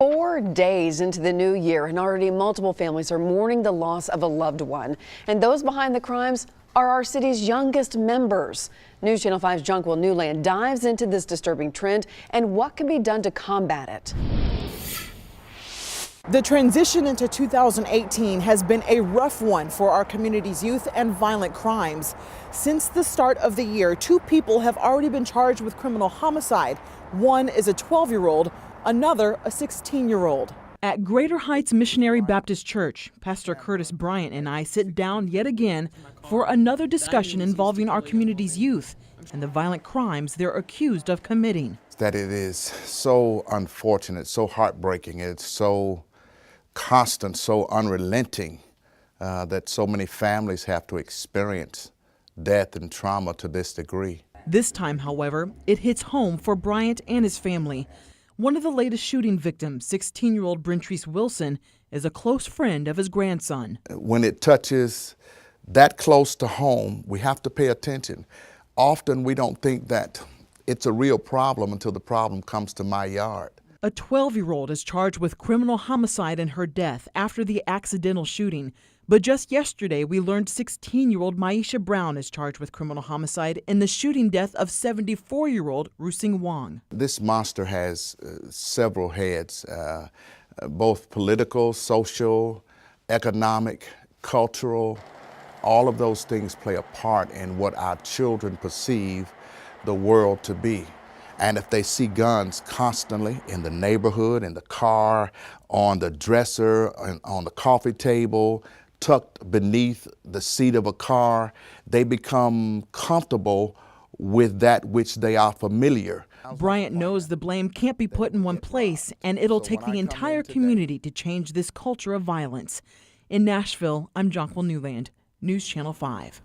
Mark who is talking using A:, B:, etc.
A: 4 days into the new year, and already multiple families are mourning the loss of a loved one. And those behind the crimes are our city's youngest members. News Channel 5's Jonquil Newland dives into this disturbing trend and what can be done to combat it.
B: The transition into 2018 has been a rough one for our community's youth and violent crimes. Since the start of the year, 2 people have already been charged with criminal homicide. One is a 12-year-old, another a 16-year-old. At Greater Heights Missionary Baptist Church, Pastor Curtis Bryant and I sit down yet again for another discussion involving our community's youth and the violent crimes they're accused of committing.
C: That it is so unfortunate, so heartbreaking, it's so constant, so unrelenting that so many families have to experience death and trauma to this degree.
B: This time, however, it hits home for Bryant and his family. One of the latest shooting victims, 16-year-old Brentrice Wilson, is a close friend of his grandson.
C: When it touches that close to home, we have to pay attention. Often we don't think that it's a real problem until the problem comes to my yard.
B: A 12-year-old is charged with criminal homicide in her death after the accidental shooting. But just yesterday, we learned 16-year-old Maisha Brown is charged with criminal homicide in the shooting death of 74-year-old Rusing Wong.
C: This monster has several heads, both political, social, economic, cultural. All of those things play a part in what our children perceive the world to be. And if they see guns constantly in the neighborhood, in the car, on the dresser, on the coffee table, tucked beneath the seat of a car, they become comfortable with that which they are familiar.
B: Bryant knows the blame can't be put in one place, and it'll take the entire community to change this culture of violence. In Nashville, I'm Jonquil Newland, News Channel 5.